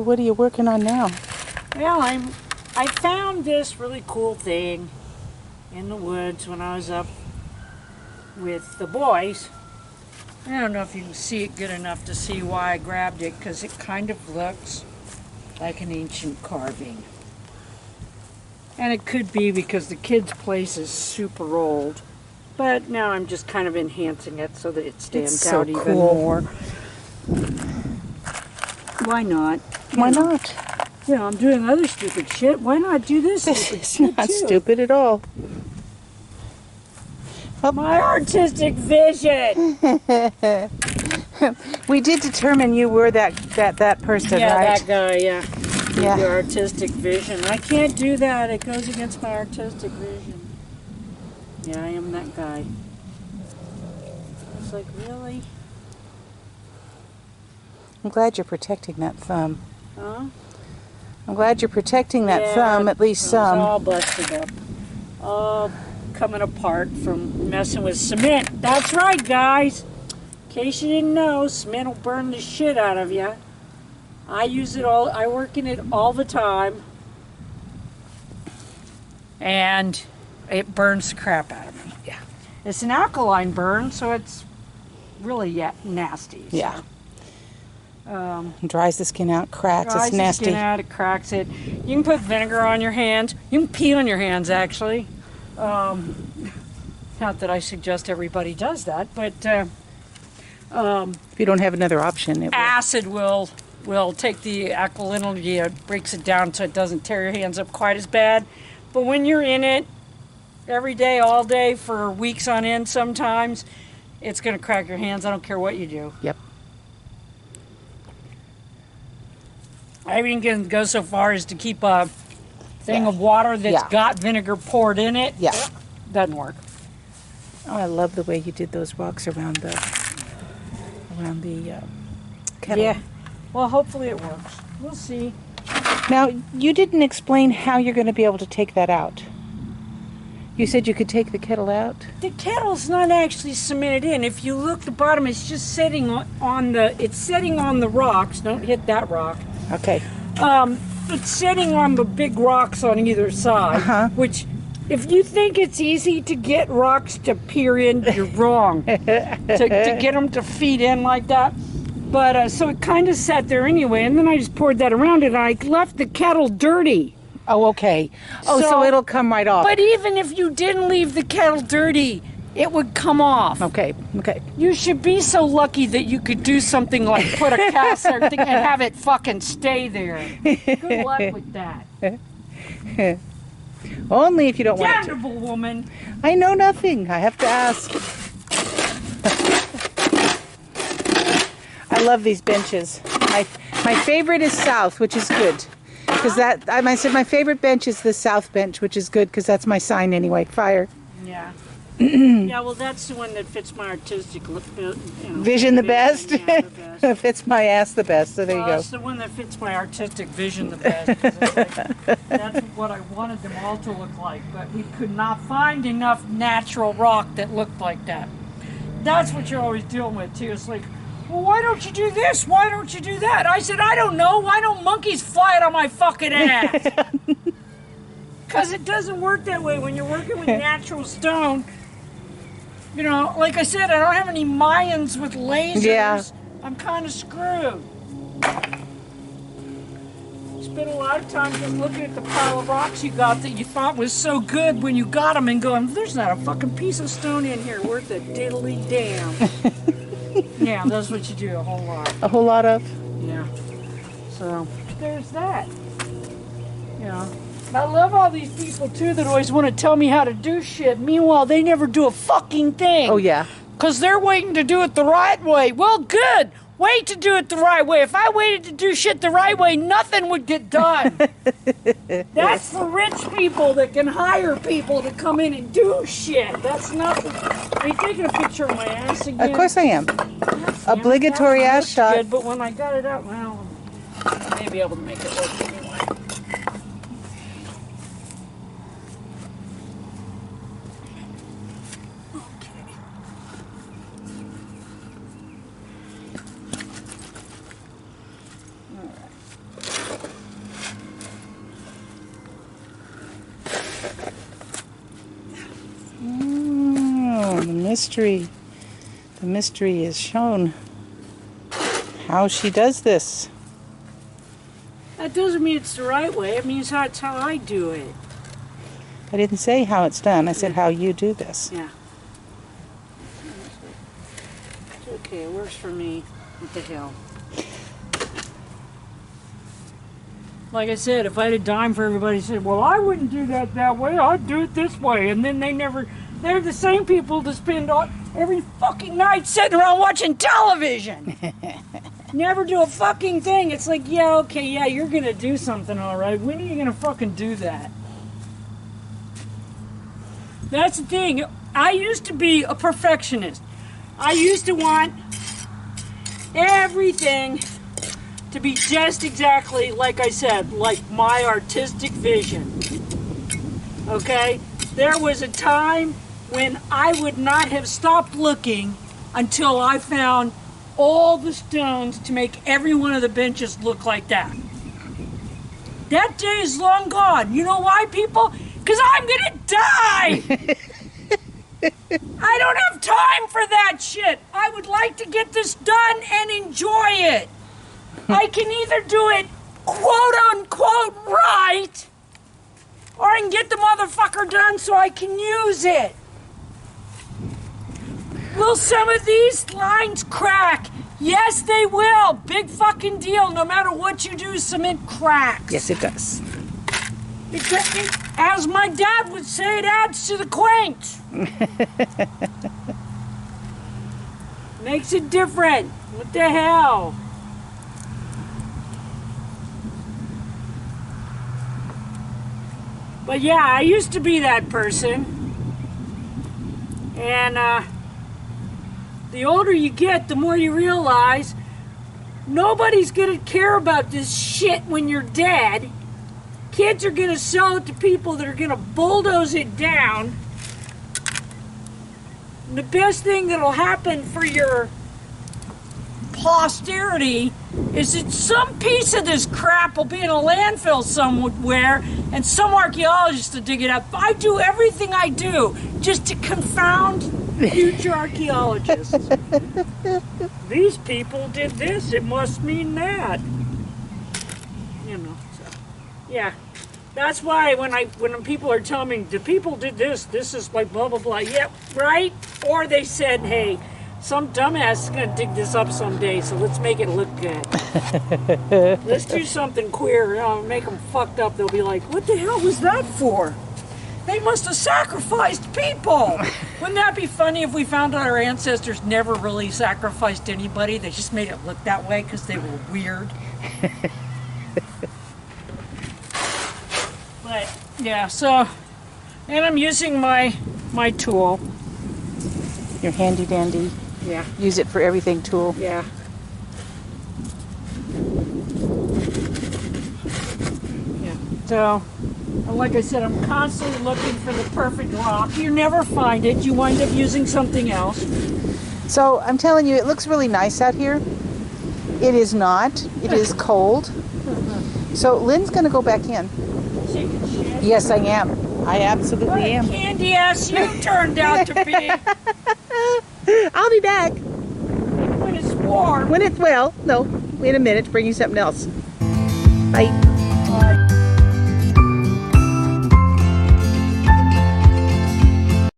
what are you working on now? Well, I found this really cool thing in the woods when I was up with the boys. I don't know if you can see it good enough to see why I grabbed it, because it kind of looks like an ancient carving. And it could be because the kid's place is super old. But now I'm just kind of enhancing it so that it stands out even more. Why not? Why not? You know, I'm doing other stupid shit. Why not do this stupid shit It's not too? stupid at all. My artistic vision! We did determine you were that person, Yeah, right? that guy, yeah. Yeah. Your artistic vision. I can't do that. It goes against my artistic vision. Yeah, I am that guy. It's like, really? I'm glad you're protecting that thumb. Huh? I'm glad you're protecting that thumb, at least some. It's all busted up. All coming apart from messing with cement. That's right, guys. In case you didn't know, cement will burn the shit out of you. I use it all. I work in it all the time. And it burns the crap out of me. Yeah. It's an alkaline burn, so it's really nasty. So. Yeah. Dries the skin out, cracks, Dries it's nasty. the skin out, it cracks it. You can put vinegar on your hands. You can pee on your hands, actually. Not that I suggest everybody does that, but If you don't have another option, it will. acid will take the alkalinity, it breaks it down so it doesn't tear your hands up quite as bad. But when you're in it every day, all day, for weeks on end sometimes, it's going to crack your hands. I don't care what you do. Yep. I even can go so far as to keep a thing of water that's got vinegar poured in it. Yeah. Doesn't work. Oh, I love the way you did those rocks around the kettle. Yeah. Well, hopefully it works. We'll see. Now, you didn't explain how you're going to be able to take that out. You said you could take the kettle out? The kettle's not actually cemented in. If you look, the bottom is just sitting on the rocks. Don't hit that rock. Okay. It's sitting on the big rocks on either side, which, if you think it's easy to get rocks to peer in, you're wrong. to get them to feed in like that. But so it kind of sat there anyway, and then I just poured that around it, and I left the kettle dirty. Oh, okay. Oh, so it'll come right off. But even if you didn't leave the kettle dirty, it would come off. Okay, okay. You should be so lucky that you could do something like put a cast there and have it fucking stay there. Good luck with that. Only if you don't want to. Damnable woman. I know nothing. I have to ask. I love these benches. My favorite is south, which is good. Because I said my favorite bench is the south bench, which is good because that's my sign anyway. Fire. Yeah. Yeah, well, that's the one that fits my artistic vision the best? Yeah, the best. Fits my ass the best, so there you go. That's the one that fits my artistic vision the best. 'Cause it's like, that's what I wanted them all to look like, but we could not find enough natural rock that looked like that. That's what you're always dealing with, too. It's like, well, why don't you do this? Why don't you do that? I said, I don't know. Why don't monkeys fly it on my fucking ass? Because it doesn't work that way when you're working with natural stone. You know, like I said, I don't have any Mayans with lasers. Yeah. I'm kind of screwed. Spent a lot of time just looking at the pile of rocks you got that you thought was so good when you got them and going, there's not a fucking piece of stone in here worth a diddly damn. Yeah, that's what you do, a whole lot. A whole lot of? Yeah. So, there's that. You know. I love all these people, too, that always want to tell me how to do shit. Meanwhile, they never do a fucking thing. Oh, yeah. Because they're waiting to do it the right way. Well, good. Wait to do it the right way. If I waited to do shit the right way, nothing would get done. That's for rich people that can hire people to come in and do shit. That's not... Are you taking a picture of my ass again? Of course I am. Obligatory ass shot. Good, but when I got it out, well, I may be able to make it work anyway. mystery. The mystery is shown. How she does this. That doesn't mean it's the right way. It means that's how I do it. I didn't say how it's done. I said how you do this. Yeah. It's okay. It works for me. What the hell? Like I said, if I had a dime for everybody said, well, I wouldn't do that way. I'd do it this way. And then they're the same people to spend every fucking night sitting around watching television. Never do a fucking thing. It's like, yeah, okay, yeah, you're going to do something, all right. When are you going to fucking do that? That's the thing. I used to be a perfectionist. I used to want everything to be just exactly like I said, like my artistic vision. Okay? There was a time when I would not have stopped looking until I found all the stones to make every one of the benches look like that. That day is long gone. You know why, people? Because I'm gonna die! I don't have time for that shit. I would like to get this done and enjoy it. I can either do it quote unquote right, or I can get the motherfucker done so I can use it. Will some of these lines crack? Yes, they will. Big fucking deal. No matter what you do, cement cracks. Yes, it does. As my dad would say, it adds to the quaint. Makes it different. What the hell? But yeah, I used to be that person. And the older you get, the more you realize nobody's gonna care about this shit when you're dead. Kids are gonna sell it to people that are gonna bulldoze it down. And the best thing that'll happen for your posterity is that some piece of this crap will be in a landfill somewhere and some archaeologist will dig it up. I do everything I do just to confound future archaeologists. These people did this, it must mean that. You know, so yeah. That's why when people are telling me the people did this is like blah blah blah. Yep, right? Or they said, hey, some dumbass is gonna dig this up someday, so let's make it look good. Let's do something queer, make them fucked up. They'll be like, what the hell was that for? They must have sacrificed people. Wouldn't that be funny if we found out our ancestors never really sacrificed anybody? They just made it look that way because they were weird. But yeah, so, and I'm using my tool. Your handy dandy. Yeah. Use it for everything tool. Yeah. Yeah. So, like I said, I'm constantly looking for the perfect rock. You never find it. You wind up using something else. So I'm telling you, it looks really nice out here. It is not. It is cold. So Lynn's going to go back in. Chicken shit. Yes, I am. I absolutely What a am. candy ass you turned out to be. I'll be back. When it's warm. When it's, well, no, in a minute to bring you something else. Bye. Bye.